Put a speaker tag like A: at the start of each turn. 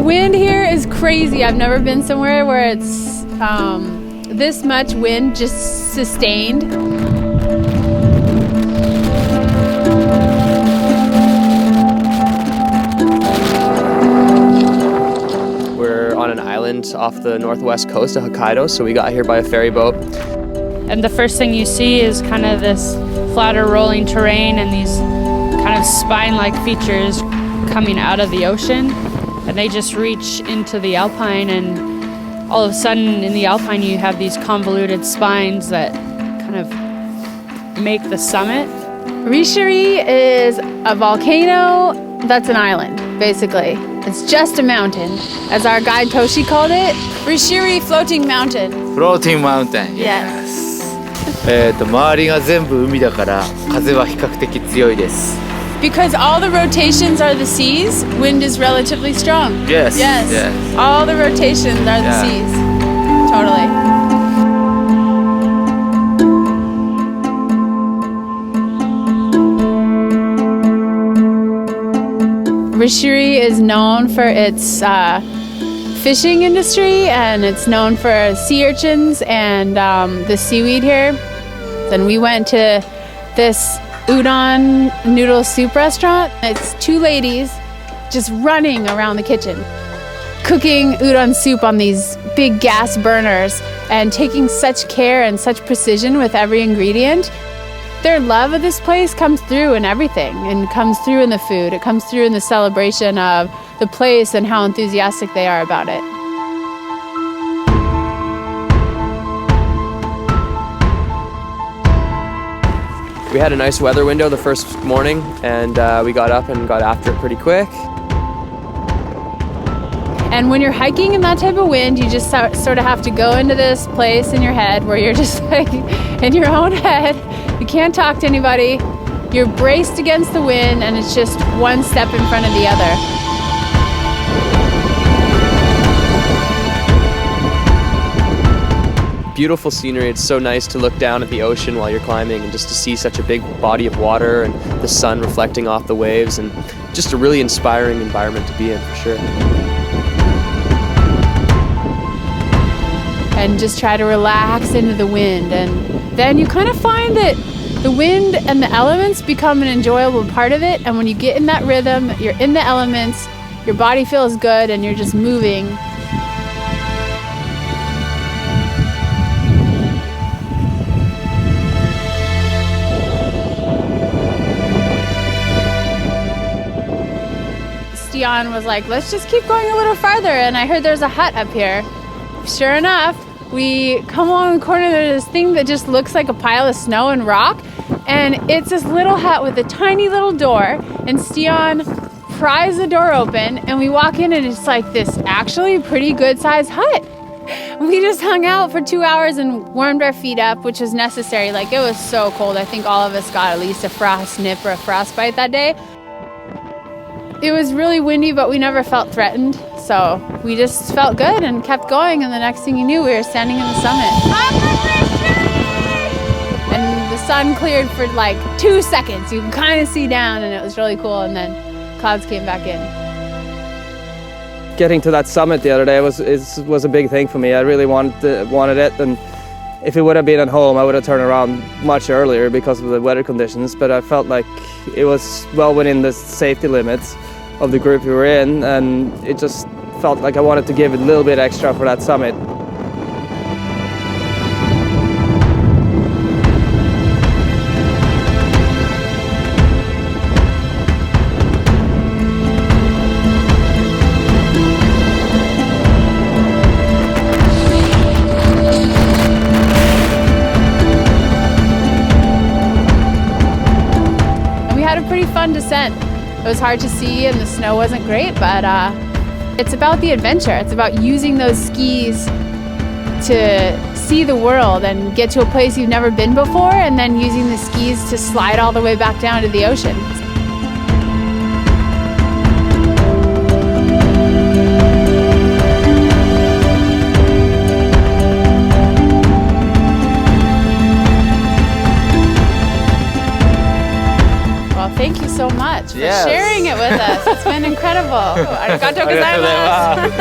A: wind here is crazy. I've never been somewhere where it's this much wind just sustained.
B: We're on an island off the northwest coast of Hokkaido, so we got here by a ferry boat.
C: And the first thing you see is kind of this flatter rolling terrain and these kind of spine-like features coming out of the ocean. And they just reach into the alpine, and all of a sudden in the alpine you have these convoluted spines that kind of make the summit.
A: Rishiri is a volcano that's an island, basically. It's just a mountain. As our guide Toshi called it, Rishiri Floating Mountain.
D: Floating Mountain.
A: Yes.
D: 周りが全部海だから風は比較的強いです。
A: Because all the rotations are the seas, wind is relatively strong.
D: Yes.
A: Yes.
D: Yes.
A: All the rotations are the seas. Totally. Rishiri is known for its fishing industry, and it's known for sea urchins and the seaweed here. Then we went to this udon noodle soup restaurant. It's two ladies just running around the kitchen, cooking udon soup on these big gas burners and taking such care and such precision with every ingredient. Their love of this place comes through in everything, and comes through in the food. It comes through in the celebration of the place and how enthusiastic they are about it.
B: We had a nice weather window the first morning, and we got up and got after it pretty quick.
A: And when you're hiking in that type of wind, you just sort of have to go into this place in your head where you're just like in your own head. You can't talk to anybody. You're braced against the wind, and it's just one step in front of the other.
B: Beautiful scenery. It's so nice to look down at the ocean while you're climbing and just to see such a big body of water and the sun reflecting off the waves, and just a really inspiring environment to be in for sure.
A: And just try to relax into the wind, and then you kind of find that the wind and the elements become an enjoyable part of it, and when you get in that rhythm, you're in the elements, your body feels good, and you're just moving. Stian was like, let's just keep going a little farther, and I heard there's a hut up here. Sure enough, we come along the corner, there's this thing that just looks like a pile of snow and rock, and it's this little hut with a tiny little door, and Stian pries the door open, and we walk in, and it's like this actually pretty good sized hut. We just hung out for 2 hours and warmed our feet up, which was necessary. Like, it was so cold. I think all of us got at least a frost nip or a frostbite that day. It was really windy, but we never felt threatened. So we just felt good and kept going, and the next thing you knew, we were standing in the summit. And the sun cleared for like 2 seconds. You can kind of see down, and it was really cool, and then clouds came back in.
E: Getting to that summit the other day was a big thing for me. I really wanted it, and if it would have been at home, I would have turned around much earlier because of the weather conditions, but I felt like it was well within the safety limits of the group we were in, and it just felt like I wanted to give it a little bit extra for that summit.
A: Pretty fun descent. It was hard to see and the snow wasn't great, but it's about the adventure. It's about using those skis to see the world and get to a place you've never been before, and then using the skis to slide all the way back down to the ocean. Thank you so much for
D: Yes.
A: sharing it with us. It's been incredible. Arigatou gozaimasu.